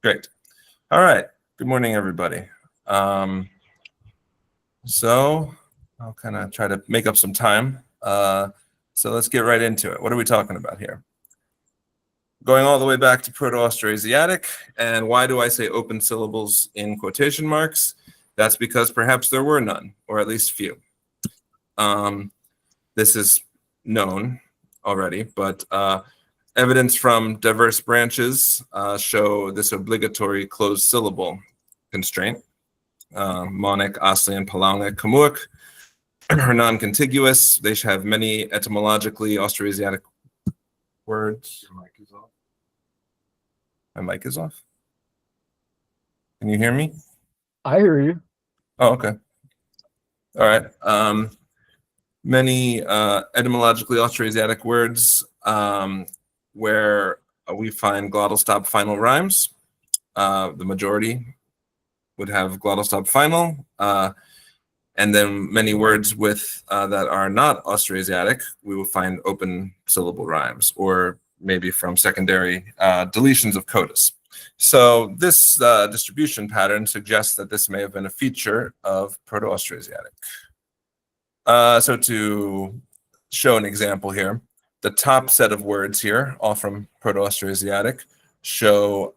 Great. All right. Good morning, everybody. So I'll kind of try to make up some time. So let's get right into it. What are we talking about here? Going all the way back to Proto-Austroasiatic. And why do I say open syllables in quotation marks? That's because perhaps there were none, or at least few. This is known already, but evidence from diverse branches show this obligatory closed syllable constraint. Mangic, Aslian, Palaungic, Camuic are non-contiguous. They have many etymologically Austroasiatic words. Your mic is off. My mic is off? Can you hear me? I hear you. Oh, okay. All right. Many etymologically Austroasiatic words where we find glottal stop final rhymes. The majority would have glottal stop final. And then many words with that are not Austroasiatic, we will find open syllable rhymes, or maybe from secondary deletions of codas. So this distribution pattern suggests that this may have been a feature of Proto-Austroasiatic. So to show an example here, the top set of words here, all from Proto-Austroasiatic, show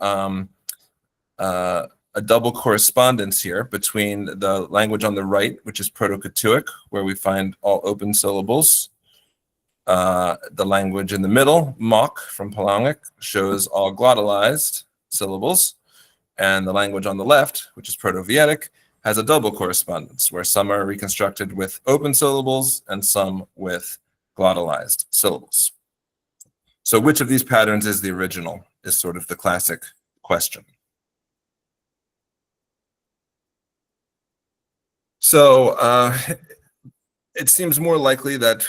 a double correspondence here between the language on the right, which is Proto-Catuic, where we find all open syllables. The language in the middle, Mock from Palaungic, shows all glottalized syllables. And the language on the left, which is Proto-Vietic, has a double correspondence, where some are reconstructed with open syllables and some with glottalized syllables. So which of these patterns is the original is sort of the classic question. So it seems more likely that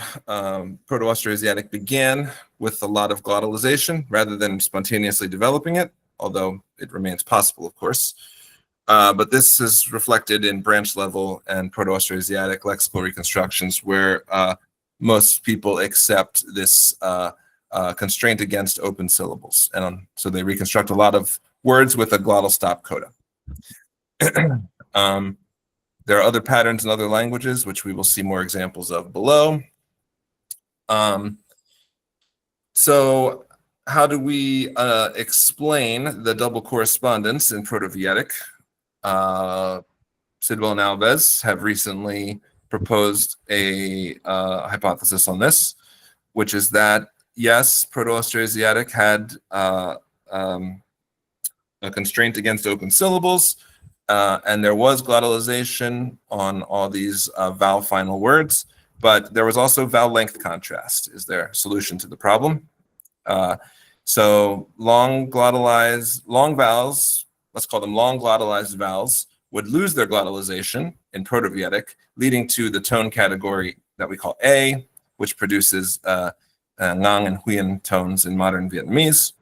Proto-Austroasiatic began with a lot of glottalization rather than spontaneously developing it, although it remains possible, of course. But this is reflected in branch level and Proto-Austroasiatic lexical reconstructions where most people accept this constraint against open syllables. And so they reconstruct a lot of words with a glottal stop coda. There are other patterns in other languages, which we will see more examples of below. So how do we explain the double correspondence in Proto-Vietic? Sidwell and Alves have recently proposed a hypothesis on this, which is that, yes, Proto-Austroasiatic had a constraint against open syllables, and there was glottalization on all these vowel-final words, but there was also vowel length contrast is their solution to the problem. So long vowels, let's call them long glottalized vowels, would lose their glottalization in Proto-Vietic, leading to the tone category that we call A, which produces Ngang and Huyen tones in modern Vietnamese.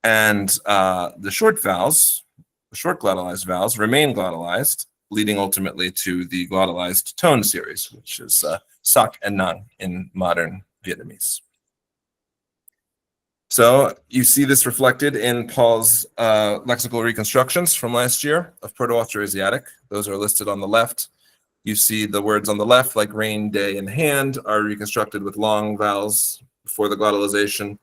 And the short vowels, the short glottalized vowels, remain glottalized, leading ultimately to the glottalized tone series, which is Sak and Nang in modern Vietnamese. So you see this reflected in Paul's lexical reconstructions from last year of Proto-Austroasiatic. Those are listed on the left. You see the words on the left, like rain, day, and hand, are reconstructed with long vowels before the glottalization.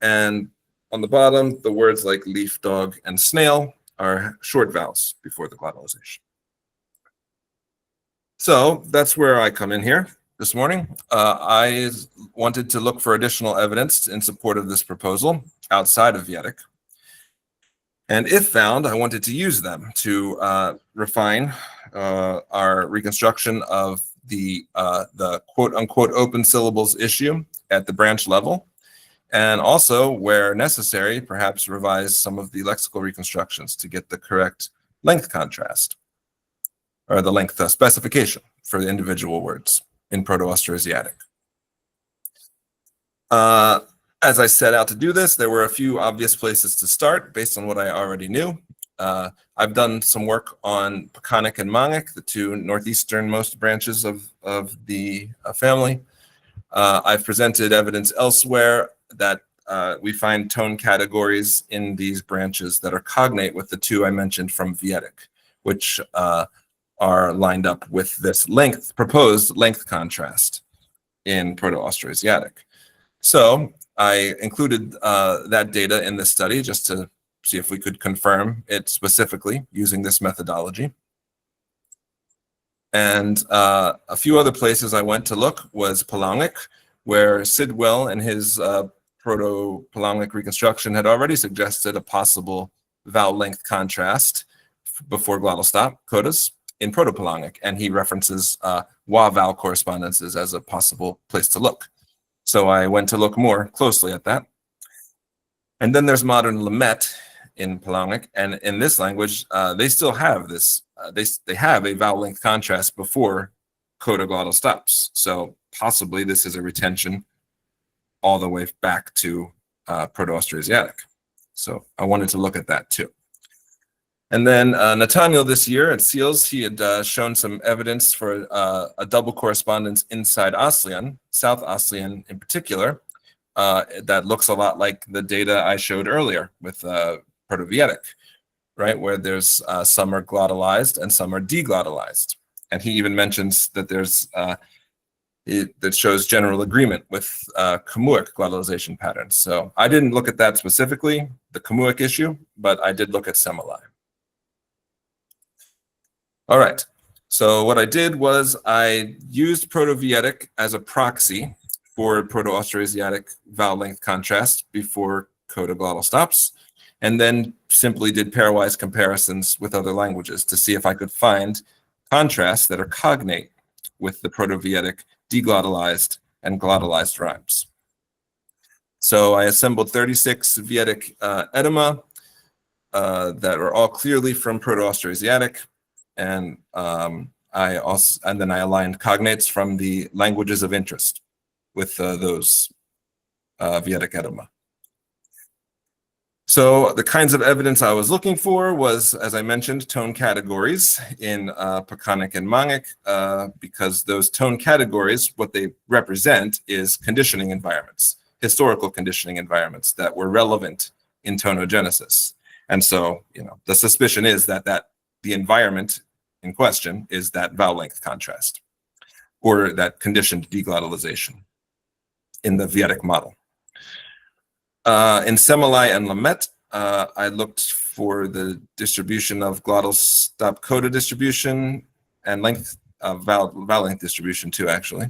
And on the bottom, the words like leaf, dog, and snail are short vowels before the glottalization. So that's where I come in here this morning. I wanted to look for additional evidence in support of this proposal outside of Vietic. And if found, I wanted to use them to refine our reconstruction of the quote-unquote open syllables issue at the branch level, and also, where necessary, perhaps revise some of the lexical reconstructions to get the correct length contrast, or the length specification for the individual words in Proto-Austroasiatic. As I set out to do this, there were a few obvious places to start based on what I already knew. I've done some work on Pakanic and Mangic, the two northeasternmost branches of the family. I've presented evidence elsewhere that we find tone categories in these branches that are cognate with the two I mentioned from Vietic, which are lined up with this proposed length contrast in Proto-Austroasiatic. So I included that data in this study just to see if we could confirm it specifically using this methodology. And a few other places I went to look was Palaungic, where Sidwell and his Proto-Palaungic reconstruction had already suggested a possible vowel length contrast before glottal stop codas in Proto-Palaungic, and he references wa vowel correspondences as a possible place to look. So I went to look more closely at that. And then there's modern Lamet in Palaungic, and in this language, they still have this. They have a vowel length contrast before coda glottal stops. So possibly this is a retention all the way back to Proto-Austroasiatic. So I wanted to look at that too. And then Nathaniel this year at SEALS, he had shown some evidence for a double correspondence inside Aslian, South Aslian in particular, that looks a lot like the data I showed earlier with Proto-Vietic, right, where there's some are glottalized and some are deglottalized. And he even mentions that there's that shows general agreement with Khmuic glottalization patterns. So I didn't look at that specifically, the Khmuic issue, but I did look at Semelai. All right, so what I did was I used Proto-Vietic as a proxy for Proto-Austroasiatic vowel length contrast before coda glottal stops, and then simply did pairwise comparisons with other languages to see if I could find contrasts that are cognate with the Proto-Vietic deglottalized and glottalized rhymes. So I assembled 36 Vietic edema that are all clearly from Proto-Austroasiatic, and then I aligned cognates from the languages of interest with those Vietic edema. So the kinds of evidence I was looking for was, as I mentioned, tone categories in Pakanic and Mangic, because those tone categories, what they represent is conditioning environments, historical conditioning environments that were relevant in tonogenesis. And so, the suspicion is that the environment in question is that vowel length contrast, or that conditioned deglottalization in the Vietic model. In Semelai and Lamet, I looked for the distribution of glottal stop coda distribution and length vowel length distribution too, actually.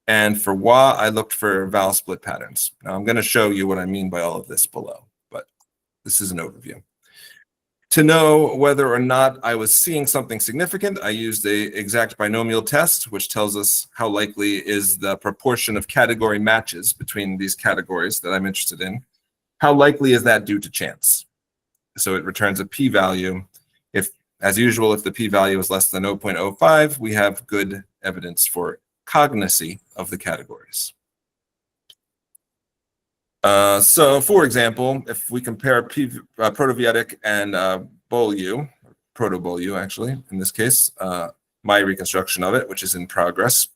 And for Wa, I looked for vowel split patterns. Now I'm going to show you what I mean by all of this below, but this is an overview. To know whether or not I was seeing something significant, I used the exact binomial test, which tells us how likely is the proportion of category matches between these categories that I'm interested in. How likely is that due to chance? So it returns a p-value. If, as usual, if the p-value is less than 0.05, we have good evidence for cognacy of the categories. So, for example, if we compare Proto-Vietic and Bolyu, Proto-Bolyu actually, in this case, my reconstruction of it, which is in progress,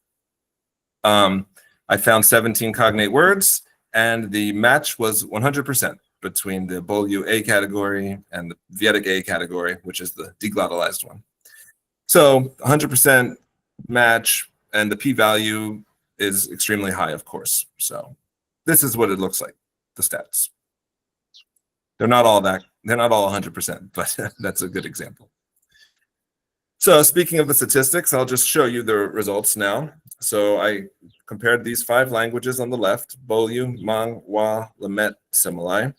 I found 17 cognate words, and the match was 100% between the Bolyu A category and the Vietic A category, which is the deglottalized one. So 100% match, and the p-value is extremely high, of course. So this is what it looks like, the stats. They're not all 100%, but that's a good example. So speaking of the statistics, I'll just show you the results now. So I compared these 5 languages on the left, Bolyu, Mang, Wa, Lamet, Semelai.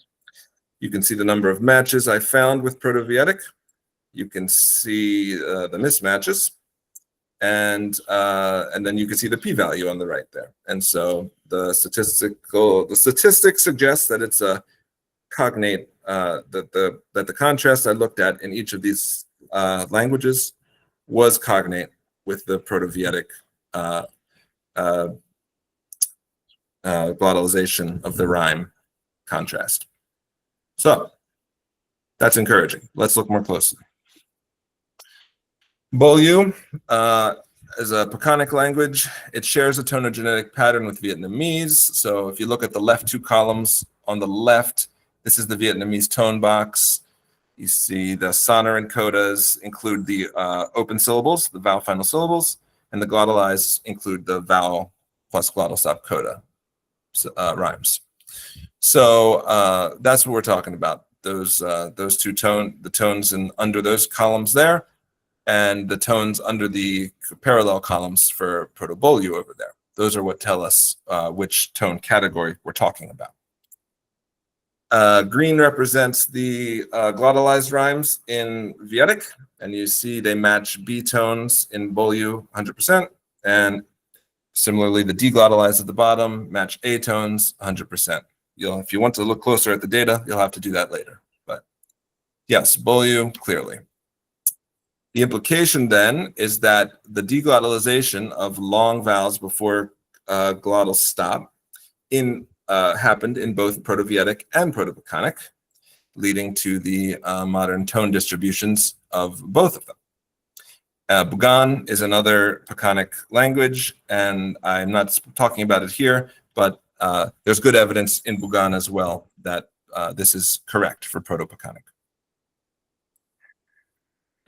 You can see the number of matches I found with Proto-Vietic. You can see the mismatches. And then you can see the p-value on the right there. And so the statistics suggest that it's a cognate, that the contrast I looked at in each of these languages was cognate with the Proto-Vietic glottalization of the rime contrast. So that's encouraging. Let's look more closely. Bolyu, as a Pakanic language. It shares a tonogenetic pattern with Vietnamese. So if you look at the left two columns on the left, this is the Vietnamese tone box. You see the sonorant codas include the open syllables, the vowel-final syllables, and the glottalized include the vowel plus glottal stop coda rhymes. So that's what we're talking about. Those two the tones under those columns there, and the tones under the parallel columns for Proto-Bolyu over there. Those are what tell us which tone category we're talking about. Green represents the glottalized rhymes in Vedic, and you see they match B tones in Bolyu 100%, and similarly the deglottalized at the bottom match A tones 100%. If you want to look closer at the data, you'll have to do that later. But yes, Bolyu, clearly. The implication then is that the deglottalization of long vowels before glottal stop happened in both Proto-Vedic and Proto-Pakanic, leading to the modern tone distributions of both of them. Bugan is another Pakanic language, and I'm not talking about it here, but there's good evidence in Bugan as well that this is correct for Proto-Pakanic.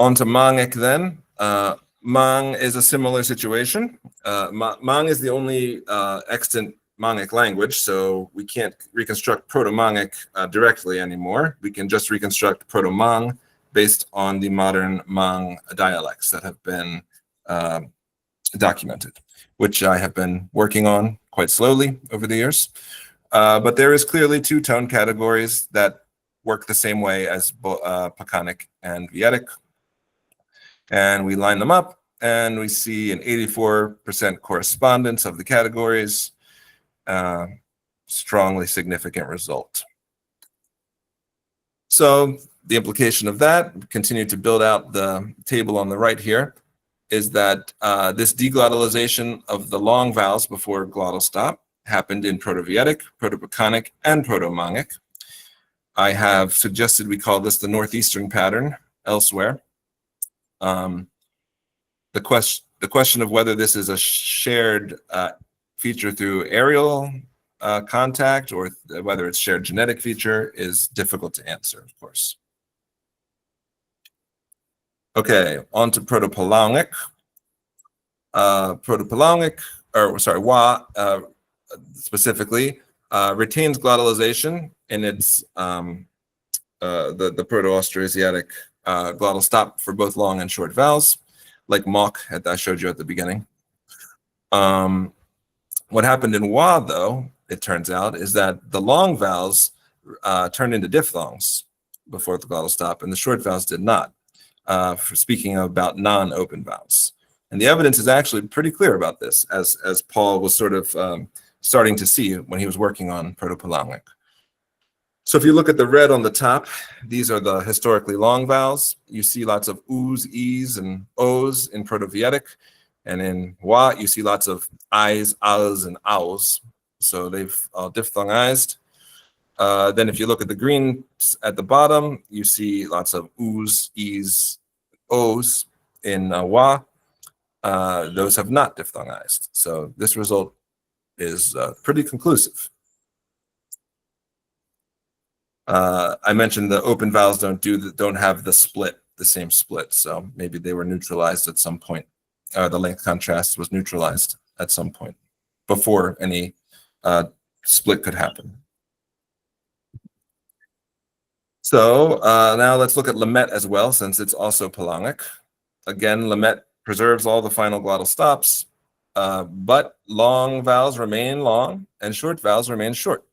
On to Mangic then. Mang is a similar situation. Mang is the only extant Mangic language, so we can't reconstruct Proto-Mangic directly anymore. We can just reconstruct Proto-Mang based on the modern Mang dialects that have been documented, which I have been working on quite slowly over the years. But there is clearly two tone categories that work the same way as Pakanic and Vedic. And we line them up, and we see an 84% correspondence of the categories. Strongly significant result. So the implication of that, continue to build out the table on the right here, is that this deglottalization of the long vowels before glottal stop happened in Proto-Vedic, Proto-Pakanic, and Proto-Mangic. I have suggested we call this the northeastern pattern elsewhere. The question of whether this is a shared feature through aerial contact or whether it's shared genetic feature is difficult to answer, of course. Okay, on to Proto-Palaungic. Proto-Palaungic, or sorry, Wa specifically, retains glottalization in its the Proto-Austroasiatic glottal stop for both long and short vowels, like Mok that I showed you at the beginning. What happened in Wa, though, it turns out, is that the long vowels turned into diphthongs before the glottal stop, and the short vowels did not, for speaking about non-open vowels. And the evidence is actually pretty clear about this, as Paul was sort of starting to see when he was working on Proto-Palaungic. So if you look at the red on the top, these are the historically long vowels. You see lots of U's, E's, and O's in Proto-Vedic. And in Wa, you see lots of I's, A's, and Ow's. So they've diphthongized. Then if you look at the green at the bottom, you see lots of U's, E's, O's in Wa. Those have not diphthongized. So this result is pretty conclusive. I mentioned the open vowels don't have the same split, so maybe they were neutralized at some point. The length contrast was neutralized at some point before any split could happen. So now let's look at Lamet as well, since it's also Palaungic. Again, Lamet preserves all the final glottal stops, but long vowels remain long and short vowels remain short.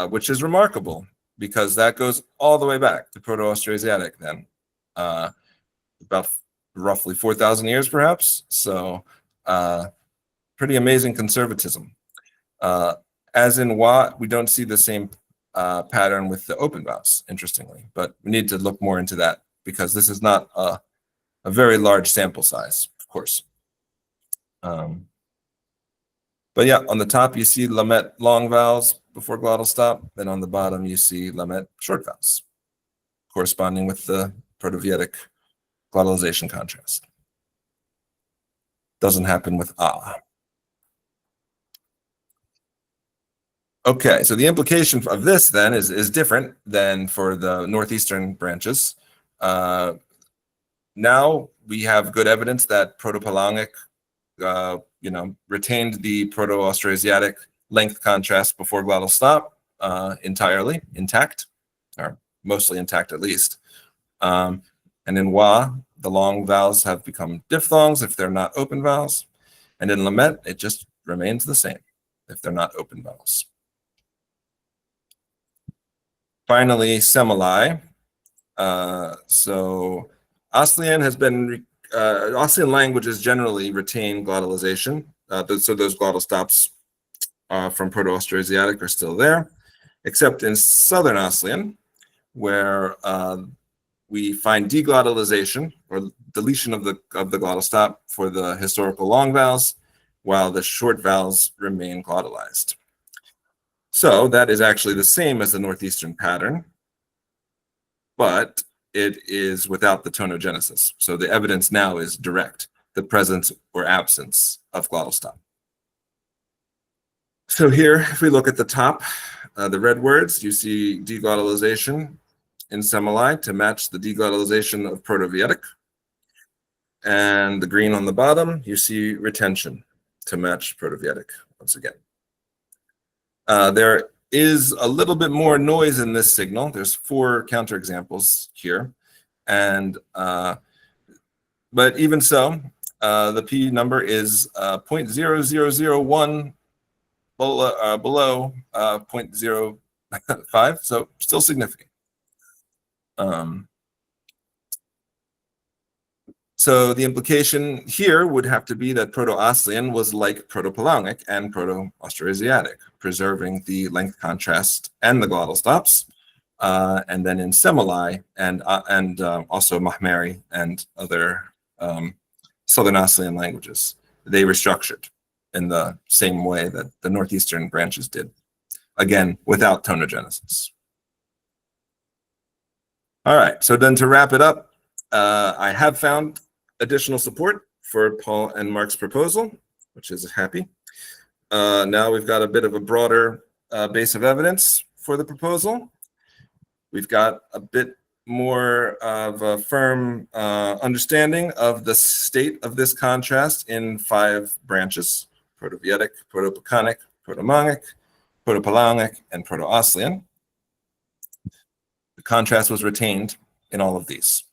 Which is remarkable because that goes all the way back to Proto-Austroasiatic then, about roughly 4,000 years perhaps. So pretty amazing conservatism. As in Wa, we don't see the same pattern with the open vowels, interestingly, but we need to look more into that because this is not a very large sample size, of course. But yeah, on the top you see Lamet long vowels before glottal stop, then on the bottom you see Lamet short vowels, corresponding with the Proto-Vedic glottalization contrast. Doesn't happen with ah. Okay, so the implication of this then is different than for the northeastern branches. Now we have good evidence that Proto-Palaungic, retained the Proto-Austroasiatic length contrast before glottal stop entirely intact, or mostly intact at least. And in wa, the long vowels have become diphthongs if they're not open vowels, and in lamet it just remains the same if they're not open vowels. Finally, Semelai. So Aslian has been, Aslian languages generally retain glottalization. So those glottal stops from Proto-Austroasiatic are still there, except in Southern Aslian, where we find deglottalization or deletion of the glottal stop for the historical long vowels, while the short vowels remain glottalized. So that is actually the same as the northeastern pattern, but it is without the tonogenesis. So the evidence now is direct, the presence or absence of glottal stop. So here, if we look at the top, the red words, you see deglottalization in Semelai to match the deglottalization of Proto-Vedic. And the green on the bottom, you see retention to match Proto-Vedic once again. There is a little bit more noise in this signal. There's 4 counterexamples here. And but even so, the P number is 0.0001 below 0.05, so still significant. So the implication here would have to be that Proto-Aslian was like Proto-Palaungic and Proto-Austroasiatic, preserving the length contrast and the glottal stops. And then in Semelai and also Mahmeri and other Southern Aslian languages, they restructured in the same way that the northeastern branches did, again, without tonogenesis. All right, so then to wrap it up, I have found additional support for Paul and Mark's proposal, which is happy. Now we've got a bit of a broader base of evidence for the proposal. We've got a bit more of a firm understanding of the state of this contrast in 5 branches: Proto-Vedic, Proto-Pakanic, Proto-Mangic, Proto-Palaungic, and Proto-Aslian. The contrast was retained in all of these.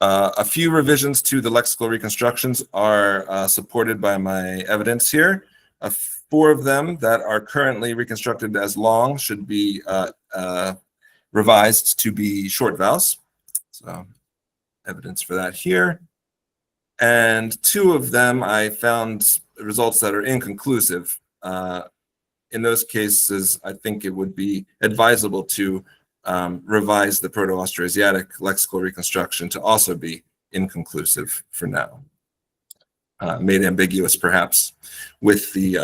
A few revisions to the lexical reconstructions are supported by my evidence here. 4 of them that are currently reconstructed as long should be revised to be short vowels. So evidence for that here. And 2 of them I found results that are inconclusive. In those cases, I think it would be advisable to revise the Proto-Austroasiatic lexical reconstruction to also be inconclusive for now. Made ambiguous, perhaps, with the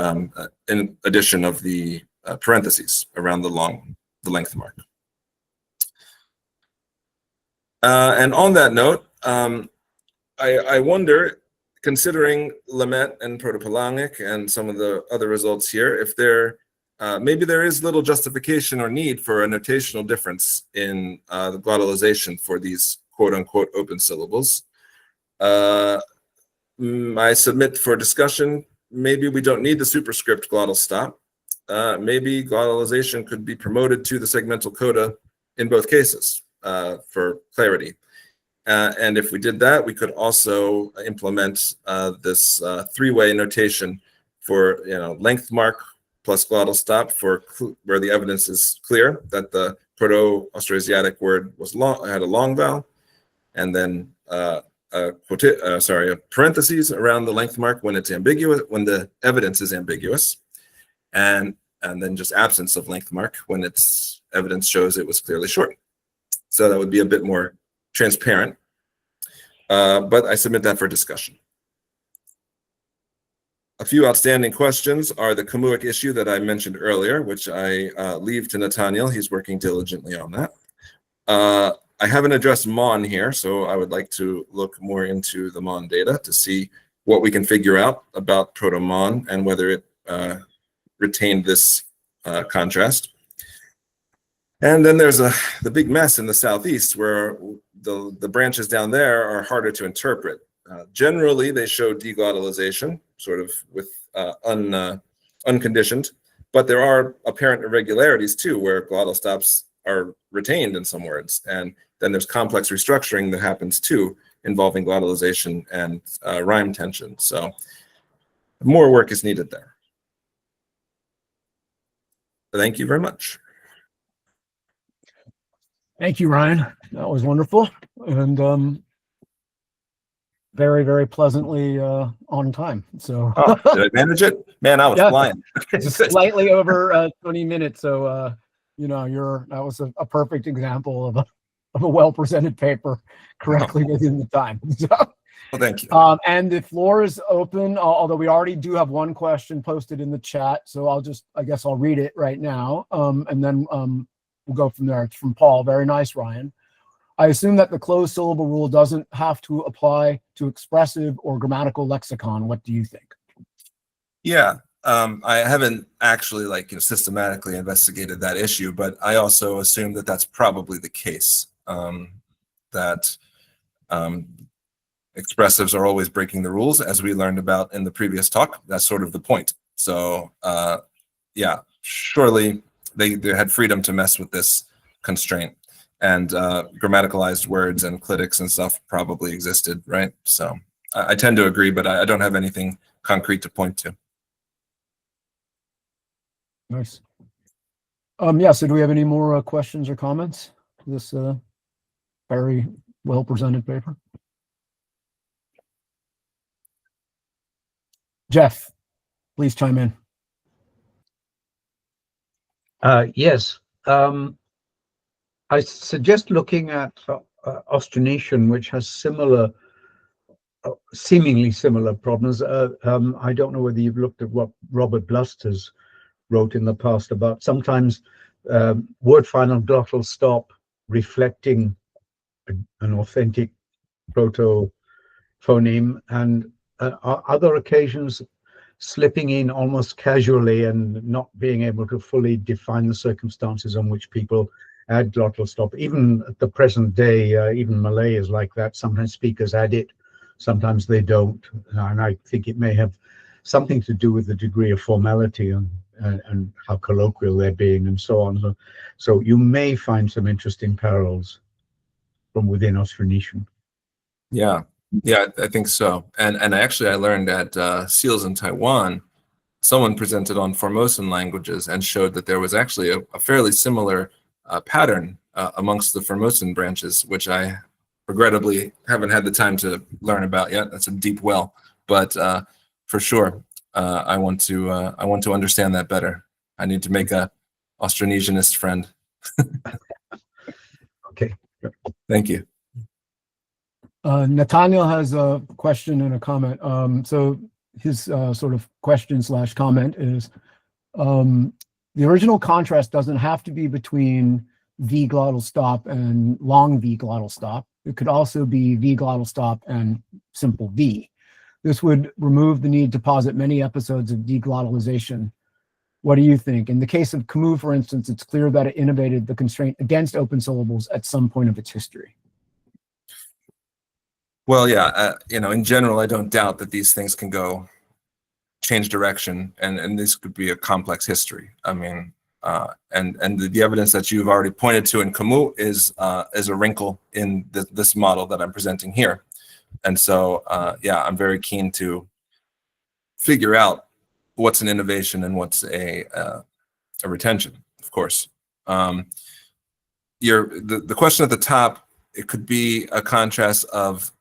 in addition of the parentheses around the length mark. And on that note, I wonder, considering Lamet and Proto-Palaungic and some of the other results here, if maybe there is little justification or need for a notational difference in the glottalization for these quote-unquote open syllables. I submit for discussion, maybe we don't need the superscript glottal stop. Maybe glottalization could be promoted to the segmental coda in both cases for clarity. And if we did that, we could also implement this 3-way notation for length mark plus glottal stop for where the evidence is clear that the Proto-Austroasiatic word was had a long vowel, and then a parentheses around the length mark when it's ambiguous, when the evidence is ambiguous, and then just absence of length mark when its evidence shows it was clearly short. So that would be a bit more transparent, but I submit that for discussion. A few outstanding questions are the Kamuic issue that I mentioned earlier, which I leave to Nathaniel. He's working diligently on that. I haven't addressed Mon here, so I would like to look more into the Mon data to see what we can figure out about Proto-Mon and whether it retained this contrast. And then there's the big mess in the southeast where the branches down there are harder to interpret. Generally, they show deglottalization, sort of with unconditioned, but there are apparent irregularities too, where glottal stops are retained in some words. And then there's complex restructuring that happens too, involving glottalization and rhyme tension. So more work is needed there. Thank you very much. Thank you, Ryan. That was wonderful and very, very pleasantly on time. So did I manage it? Man, I was flying. Just slightly over 20 minutes. So you know, that was a perfect example of a well-presented paper correctly within the time. So, well, thank you. And the floor is open, although we already do have one question posted in the chat. So I guess I'll read it right now. And then we'll go from there. It's from Paul. Very nice, Ryan. I assume that the closed syllable rule doesn't have to apply to expressive or grammatical lexicon. What do you think? Yeah, I haven't actually systematically investigated that issue, but I also assume that that's probably the case, that expressives are always breaking the rules, as we learned about in the previous talk. That's sort of the point. So yeah, surely they had freedom to mess with this constraint, and grammaticalized words and clitics and stuff probably existed, right? So I tend to agree, but I don't have anything concrete to point to. Nice. Yeah, so do we have any more questions or comments to this very well presented paper? Jeff, please chime in. Yes. I suggest looking at Austronesian, which has similar, seemingly similar problems. I don't know whether you've looked at what Robert Blusters wrote in the past about sometimes word-final glottal stop reflecting an authentic proto-phoneme, and other occasions slipping in almost casually and not being able to fully define the circumstances on which people add glottal stop. Even at the present day, even Malay is like that. Sometimes speakers add it, sometimes they don't. And I think it may have something to do with the degree of formality and how colloquial they're being and so on. So you may find some interesting parallels from within Austronesian. Yeah, I think so. And actually I learned at SEALS in Taiwan, someone presented on Formosan languages and showed that there was actually a fairly similar pattern amongst the Formosan branches, which I regrettably haven't had the time to learn about yet. That's a deep well, but for sure, I want to understand that better. I need to make a Austronesianist friend. Okay. Thank you. Nathaniel has a question and a comment. So his sort of question / comment is, the original contrast doesn't have to be between V glottal stop and long V glottal stop. It could also be V glottal stop and simple V. This would remove the need to posit many episodes of deglottalization. What do you think? In the case of Camus, for instance, it's clear that it innovated the constraint against open syllables at some point of its history. Well, yeah, in general, I don't doubt that these things can change direction, and this could be a complex history. I mean, and the evidence that you've already pointed to in Camus is a wrinkle in this model that I'm presenting here. And so, yeah, I'm very keen to figure out what's an innovation and what's a retention, of course. The question at the top, it could be a contrast of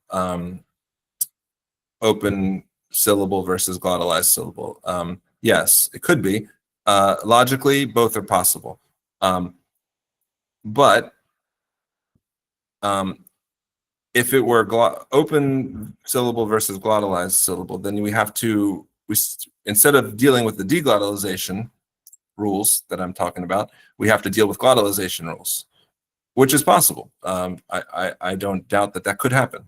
open syllable versus glottalized syllable. Yes, it could be. Logically, both are possible. But if it were open syllable versus glottalized syllable, then we have to, instead of dealing with the deglottalization rules that I'm talking about, we have to deal with glottalization rules, which is possible. I don't doubt that that could happen.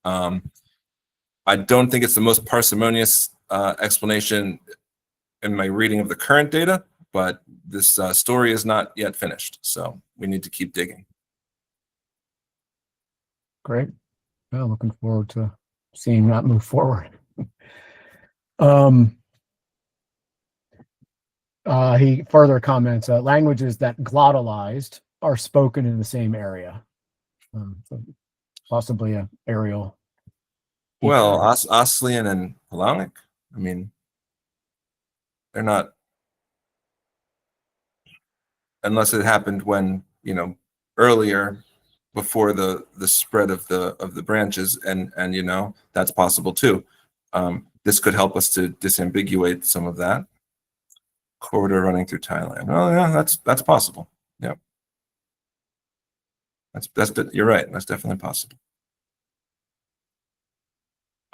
I don't think it's the most parsimonious explanation in my reading of the current data, but this story is not yet finished, so we need to keep digging. Great. Well, looking forward to seeing that move forward. He further comments, languages that glottalized are spoken in the same area. So possibly a aerial. Well, Aslian and Palaungic, I mean, they're not, unless it happened when, you know, earlier before the spread of the branches, and you know, that's possible too. This could help us to disambiguate some of that. Corridor running through Thailand. Oh yeah, that's possible. Yeah. You're right. That's definitely possible.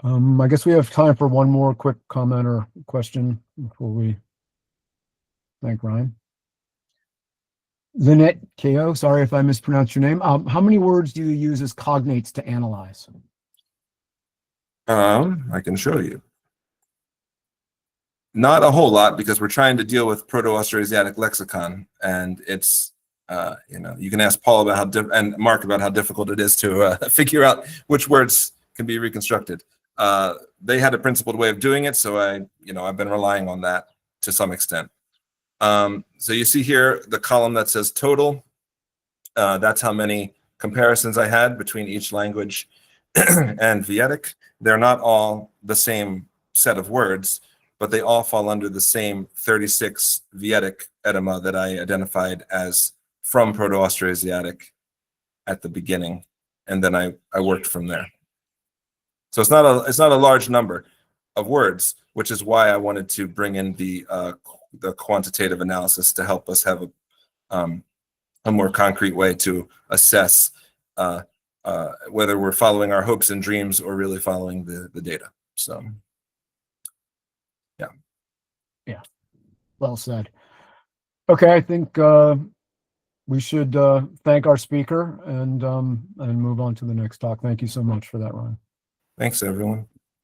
I guess we have time for one more quick comment or question before we thank Ryan. Lynette Ko, sorry if I mispronounced your name. How many words do you use as cognates to analyze? I can show you. Not a whole lot, because we're trying to deal with Proto-Austroasiatic lexicon, and it's you know, you can ask Paul about how and Mark about how difficult it is to figure out which words can be reconstructed. They had a principled way of doing it, so I've been relying on that to some extent. So you see here the column that says total. That's how many comparisons I had between each language and Vietic. They're not all the same set of words, but they all fall under the same 36 Vietic edema that I identified as from Proto-Austroasiatic at the beginning, and then I worked from there. So it's not a large number of words, which is why I wanted to bring in the quantitative analysis to help us have a more concrete way to assess whether we're following our hopes and dreams or really following the data. So. Yeah, well said. Okay, I think we should thank our speaker and move on to the next talk. Thank you so much for that, Ryan. Thanks, everyone.